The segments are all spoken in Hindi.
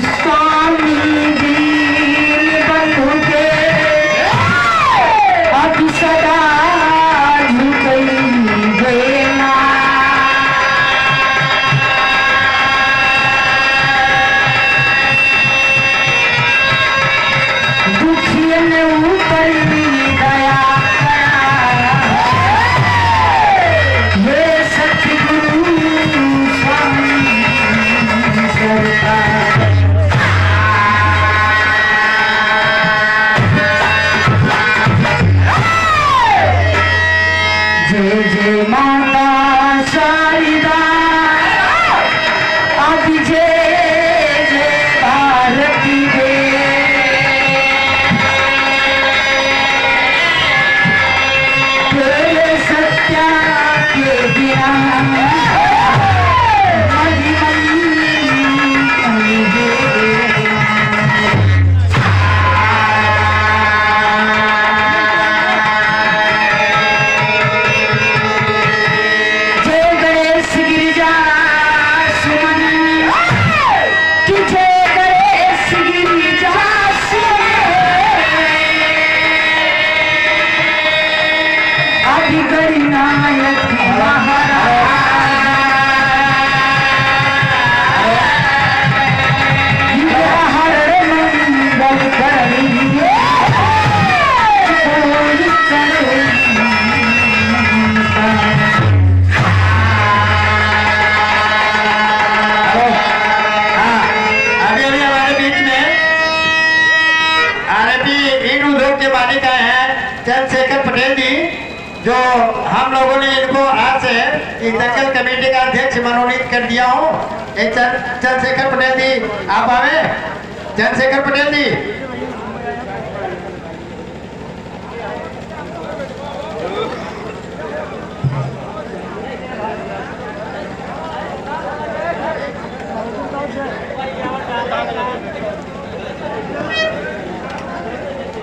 स्वामी दीन बंधु के अभी सदा झुकई देना। दुखियन ऊपर भी दया ये सतगुरु स्वामी सरकार। जय जय माता शारदा अभी जय जय भारती दे। तेरे सत्या के बिना चंद्रशेखर पटेल जी, जो हम लोगों ने इनको आज से एक दंगल कमेटी का अध्यक्ष मनोनीत कर दिया हूँ। एक चंद्रशेखर पटेल जी आप आवे। चंद्रशेखर पटेल जी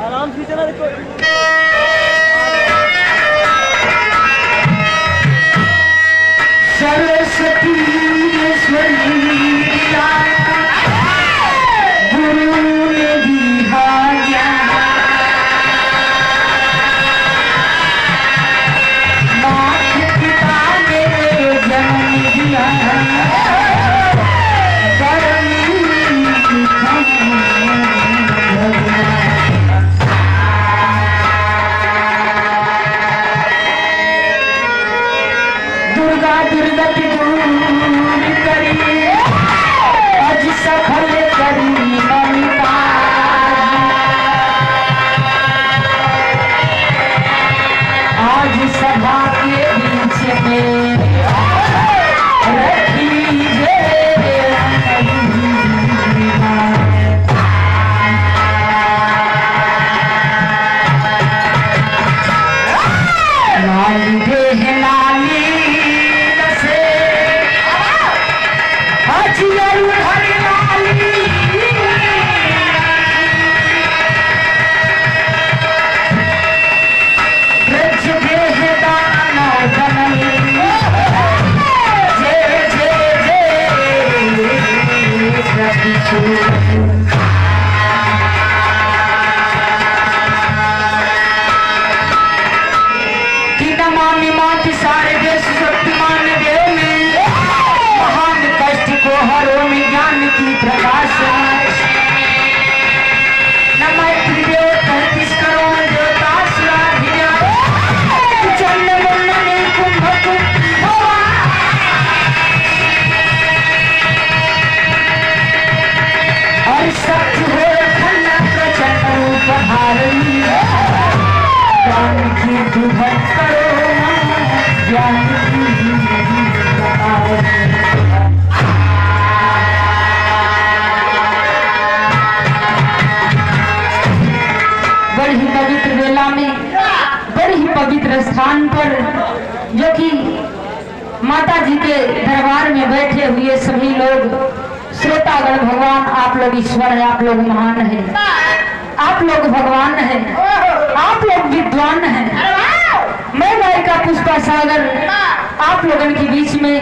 आराम से चला देखो। सरस्वती ईश्वरी गुरु ने दिया माता पिता ने जन्म दिया दुर्गा दुर्गति दूर करी आज सफल करी ममता। आज सभा के बीच में रखी लाली देह लाली सारे देश शक्तिमान देव में महान कष्ट को हरो में ज्ञान की प्रकाश। न मैत्री देव 33 करोड़ देवता चंड मुंडन कुंभ और सत्य हो खन्ना प्रचंड रूप धारणी ज्ञान की दुभट करो ज्ञान की बड़ी ही पवित्र वेला में बड़ी ही पवित्र स्थान पर जो कि माता जी के दरबार में बैठे हुए सभी लोग श्रोतागण, भगवान आप लोग ईश्वर है, आप लोग महान है, आप लोग भगवान है, आप लोग विद्वान है। मैं गायिका पुष्पा सागर आप लोगों के बीच में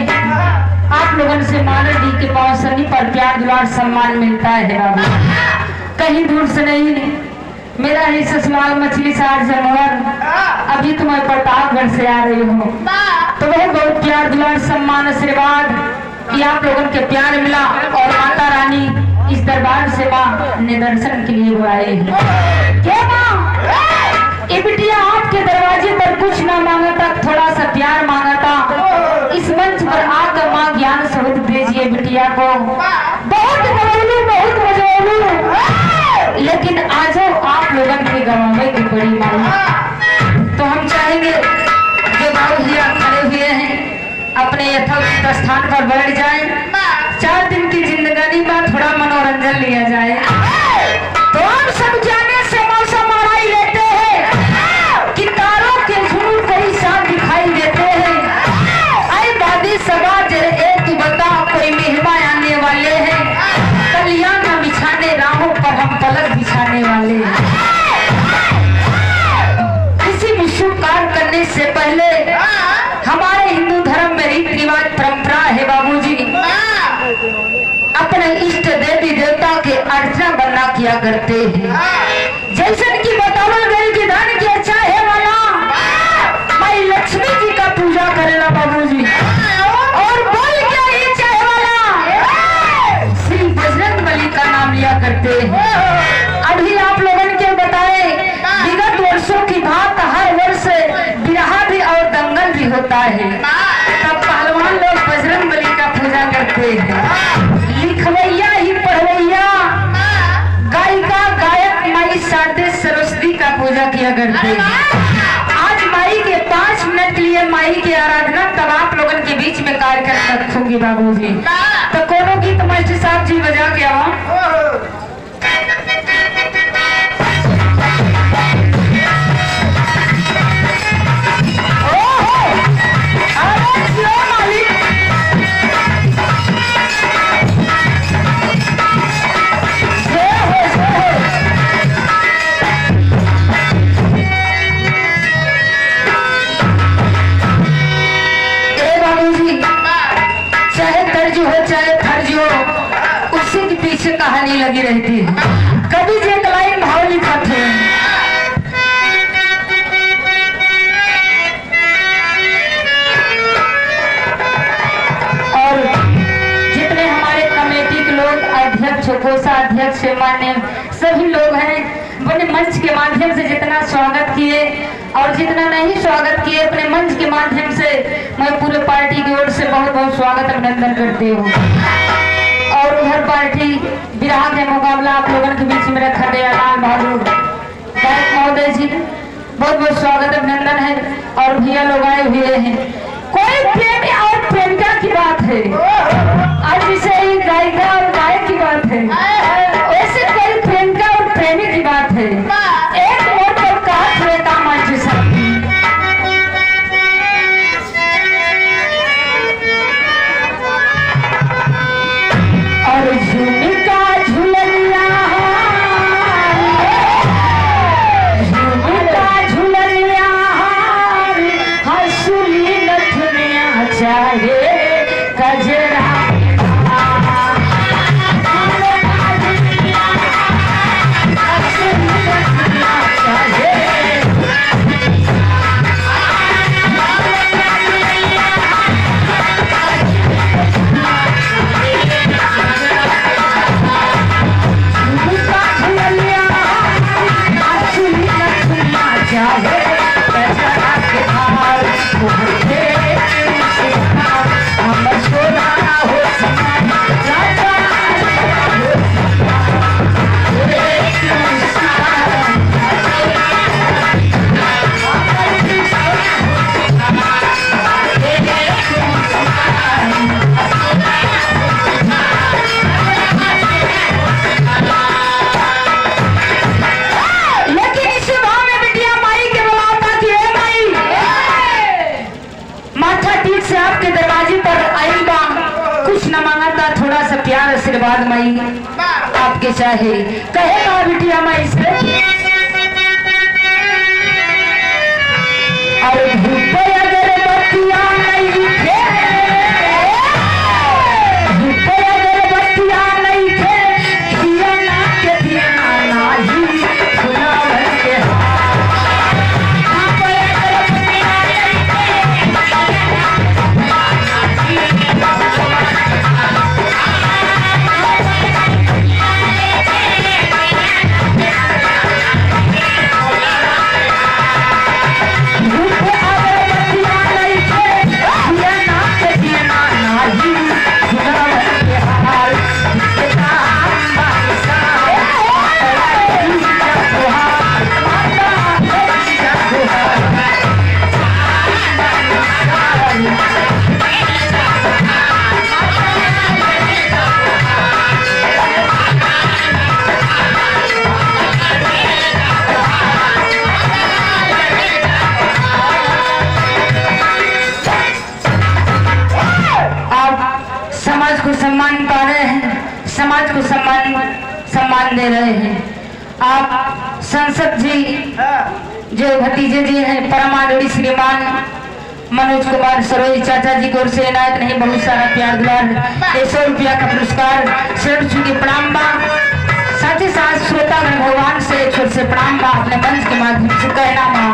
आप लोगों से मानव जी के पांव सनी पर प्यार दुलार सम्मान मिलता है बाबू, कहीं दूर से नहीं। मेरा ही ससुराल मछली सार जनवर, अभी तो मैं प्रतापगढ़ से आ रही हूँ, तो वह बहुत प्यार दुलार सम्मान आशीर्वाद कि आप लोगों के प्यार मिला और माता रानी इस दरबार से माँ ने दर्शन के लिए बुलाए हैं। क्या माँ, ये बिटिया आपके दरवाजे पर कुछ ना मांगा था, थोड़ा सा प्यार मांगा था। इस मंच पर आकर माँ ज्ञान स्वरूप दीजिए बिटिया को। बहुत मजोलू, लेकिन आज आप लोगों के गवावे की बड़ी मांग। तो हम चाहेंगे जो बाबू भैया खड़े हुए हैं अपने यथोचित स्थान पर बैठ जाएं। 4 दिन की जिंदगानी में थोड़ा मनोरंजन लिया जाए। तो हम सब जाने से मौसम आराई लेते हैं कि तारों के झुंड कई साथ दिखाई देते हैं। आई दादी सगा जरे एक बता, कोई मेहमान आने वाले हैं। कलियां न बिछाने राहों पर हम पलक बिछाने वाले हैं। किसी भी शुभ कार्य करने से पहले हमारे हिंदू धर्म में रीति रिवाज परंपरा है बाबूजी, अपने इष्ट देवी देवता के अर्चना बनना किया करते हैं। जैसे कि बतावल गई कि धन की अच्छा है वाला माई लक्ष्मी जी का पूजा करेला बाबूजी, और बोल क्या ही चाहे वाला श्री बजरंग बली का नाम लिया करते हैं। अभी आप लोगों के बताए विगत वर्षों की बात, हर वर्ष बिरहा भी और दंगल भी होता है, तब पहलवान लोग बजरंग बली का पूजा करते हैं। लिखवैया ही पढ़वैया, गायिका गायक माई शारदे सरस्वती का पूजा किया करते हैं। आज माई के 5 मिनट के लिए माई की आराधना तब आप लोगों के बीच में कार्यक्रम रखूंगी बाबूजी। तो कोनो गीत मास्टर साहब जी बजा के आओ। कहानी लगी रहती है, कभी जे लाइन भाव लिखत है। और जितने हमारे कमेटी के लोग, अध्यक्ष, कोषाध्यक्ष, मान्य सभी लोग हैं, अपने मंच के माध्यम से जितना स्वागत किए और जितना नहीं स्वागत किए, अपने मंच के माध्यम से मैं पूरे पार्टी की ओर से बहुत बहुत स्वागत अभिनंदन करती हूँ। और उधर पार्टी विराह के मुकाबला आप लोगों के बीच में रखा गया लाल बहादुर गायक महोदय जी, बहुत बहुत स्वागत अभिनंदन है। और भैया लोग आए हुए हैं। कोई प्रेमी और प्रेमिका की बात है, आज जैसे ही गायिका और गायक की बात है, वैसे कोई प्रेमिका और प्रेमी की बात है। एक मोड़ पर कहा रहता मंच सब और झुमका झुलनिया, झुमका झुलनिया, हंसुली नथुनिया चाहे कजरा। आशीर्वाद माई आपके चाहे, कहे ना बिटिया माई से। और धूप अगर बतिया नहीं थे सम्मान दे रहे हैं। आप संसद जी जो भतीजे जी हैं परमाणु श्रीमान मनोज कुमार सरोज चाचा जी को से इनायत नहीं बहुत सारा प्यार दुलार 100 रुपया का पुरस्कार शरण चुकी प्रणाम बा। साथ ही साथ श्रोता भगवान से छोट से प्रणाम बा अपने मंच के माध्यम से कहना बा।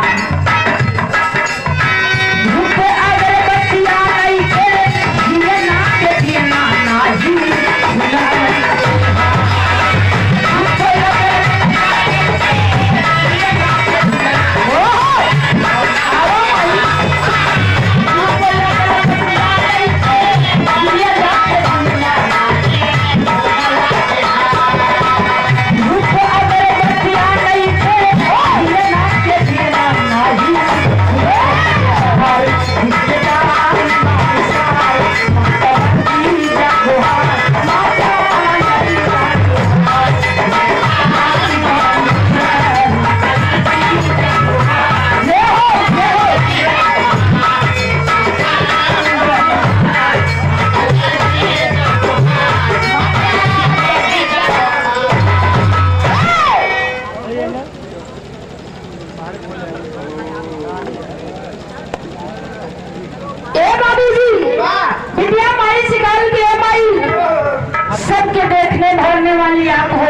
सबके देखने भरने वाली आप हो,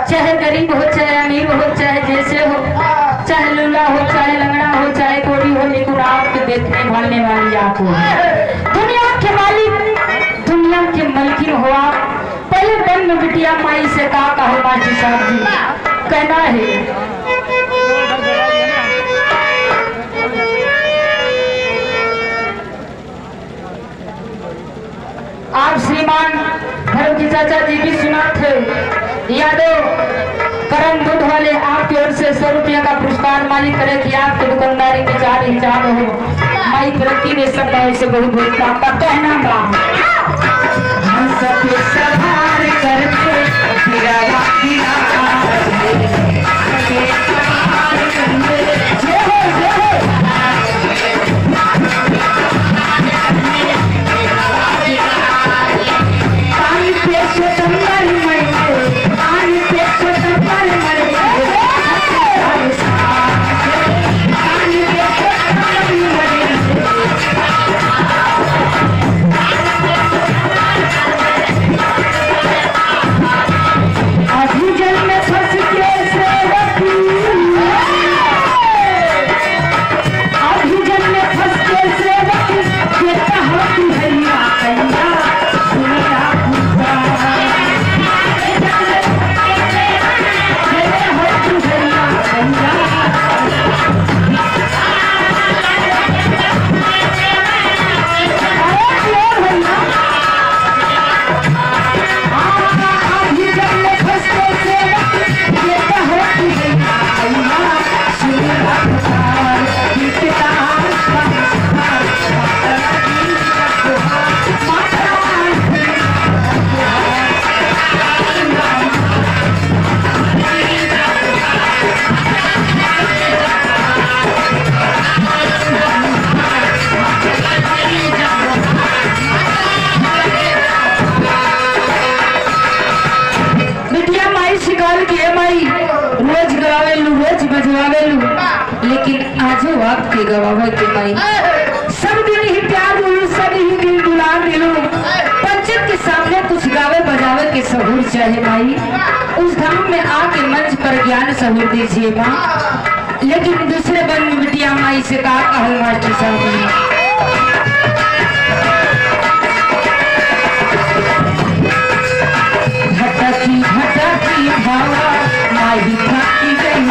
चाहे गरीब हो चाहे अमीर हो चाहे जैसे हो, चाहे लूला हो चाहे लंगड़ा हो चाहे कोड़ी हो, लेकिन आपके देखने भरने वाली आप हो। दुनिया के मालिक दुनिया के मलकिन हो आप। पहले दिन में बिटिया माई से कहा मास्टर साहब जी कहना है आप श्रीमान धर्म की चाचा जी भी सुना थे यादव करम दूध वाले आपकी ओर से 100 रुपया का पुरस्कार मालिक करे कि आपकी दुकानदारी में 4 हिसाब हो। माई तरक्की ने सब से बहुत बहुत आपका कहना बा। हम सब सवार करके लेकिन आजो आपके गवाह के माई सब दिन ही प्यार मिलू, सब ही दिल दुलार मिलू। पंचम के सामने कुछ गावे बजावे के सहूर चाहे माई, उस धाम में आके मंच पर ज्ञान सहूर दीजिए माँ। लेकिन दूसरे बन में बिटिया माई से कहा मास्टर साहब ने भटकी भटकी भावा माई थकी गई।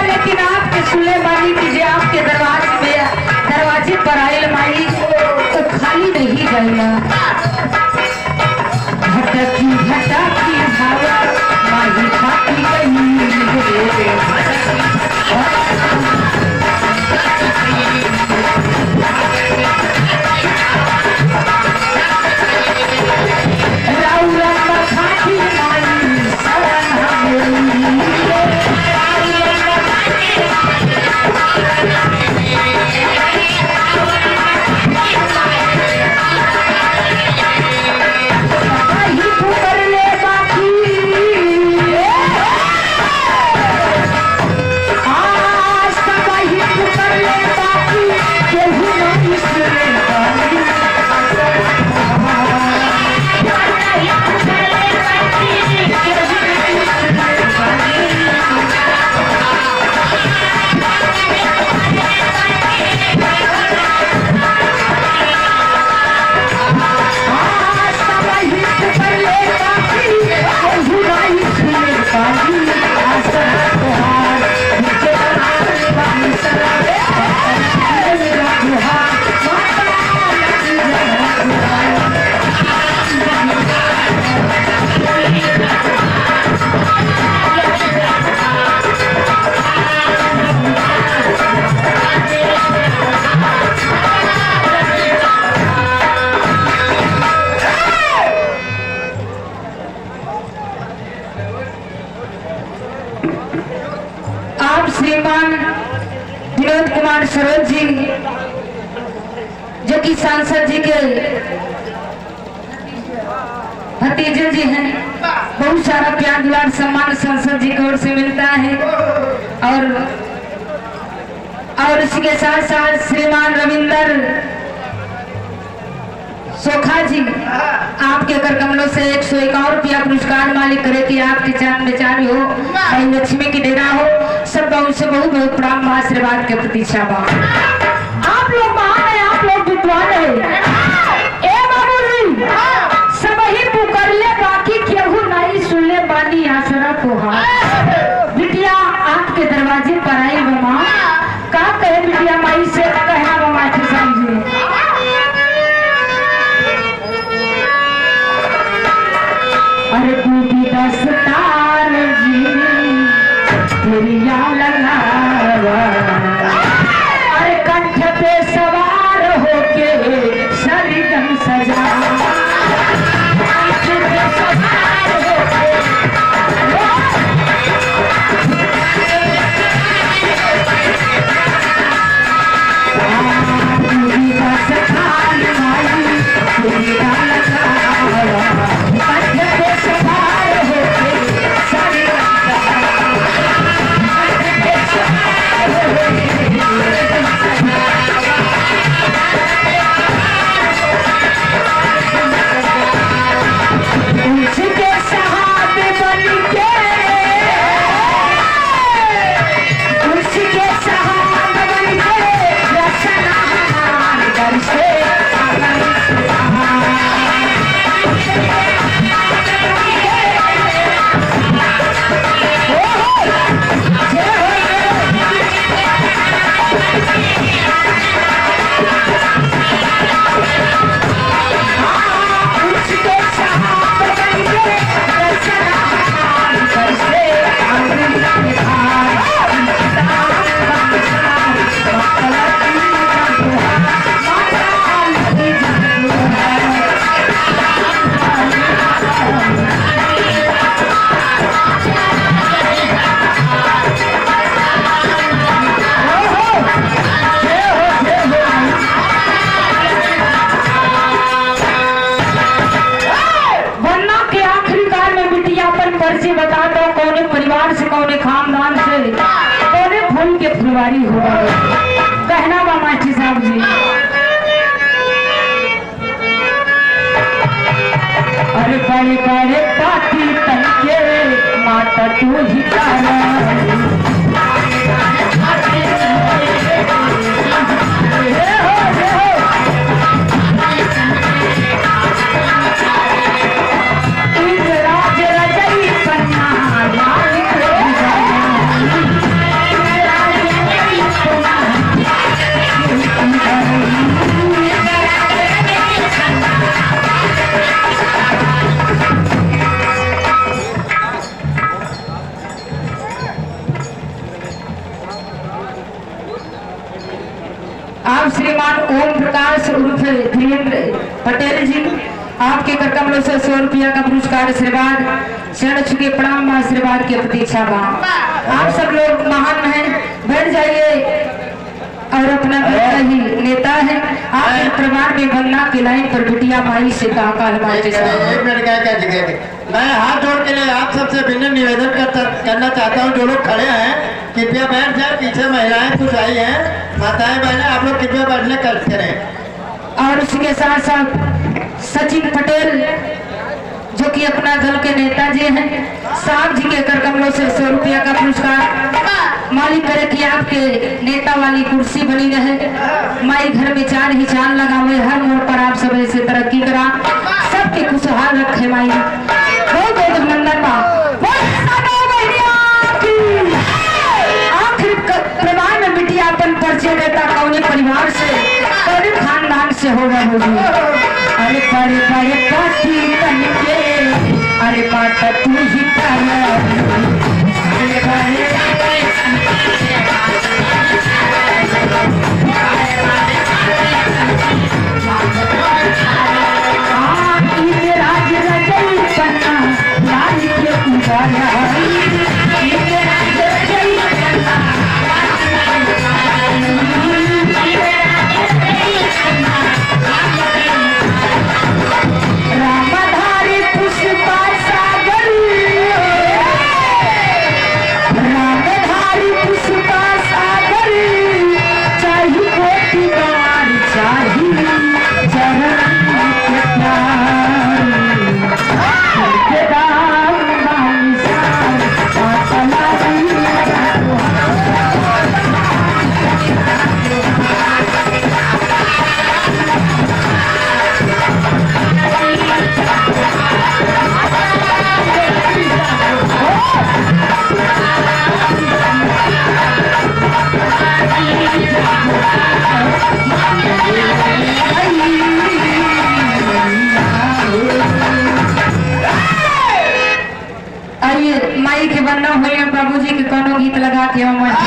लेकिन आपके सुने वाली की आपके दरवाजे पर आयल माई के भतीजे जी हैं, बहुत सारा प्यार दुलार सम्मान संसद जी की ओर से मिलता है। और इसके साथ साथ श्रीमान रविंदर सोखा जी आपके कर कमलों से 151 रुपया पुरस्कार मालिक करे कि आपकी जान बेचारी हो, भाई लक्ष्मी की डेरा हो, सब से बहुत बहुत प्रणाम आशीर्वाद के प्रतीक्षा बा। आप लोग महान है, आप लोग विद्वान है। ए बाबू जी सब ही पुकार ले, बाकी केहू नहीं सुन ले, बानी आसरा को हाथ बिटिया आपके दरवाजे पर आई बमा का कहे बिटिया माई से कहना बमा की समझे। अरे टूटी दस्तार जी तेरिया लगा, अरे कंठ पे सवार होके शरीरम सजा, कंठ पे सवार होके टूटी दस्तार माई तेरिया लगा, कंठ पे सवार होके शरीरम उसके सहाब बन के, उसके सहाब बन के रचना घर से बता दो कौने परिवार से, कौने खानदान से, कौने फूल के फुलवारी हो, कहना बा माची साहब जी। अरे बड़े बड़े पाती तन के माता तू ही आप श्रीमान ओम प्रकाश उर्फ धीरेन्द्र पटेल जी आपके कर कमलों से 100 रुपया का पुरस्कार आशीर्वाद शरण चुके प्रणाम आशीर्वाद की प्रतीक्षा बा। आप सब लोग महान हैं, बैठ जाइए और अपना घर ही नेता है। आपके परिवार में बंगला की लाइन पर बिटिया माई से कहा मैं हाथ जोड़ के लिए आप सबसे विनम्र निवेदन करना चाहता हूँ, जो लोग खड़े हैं कृपया बैठ जाए, पीछे महिलाएं कुछ आई हैं, माताएं बहनें आप लोग कृपया बैठने करें। और उसके साथ साथ सचिन पटेल जो कि अपना दल के नेता जी हैं, साहब जी के कर कमलों से 100 रुपया का पुरस्कार मालिक करे कि आपके नेता वाली कुर्सी बनी रहे, माई घर में 4 ही चांद लगावे, हर मोड़ पर आप सब ऐसे तरक्की करा, सबके खुशहाल रखे माई। बहुत बहुत अभिनंदन बा। आखिर परिवार में बिटिया अपन परिचय देता कौने परिवार से, कौने खानदान से होगा होगी। अरे बड़े बड़े पाती बन के, अरे माता तू ही राज रजई बना लाल के उजाला, राज रजई बना लाल के उजाला। के मंच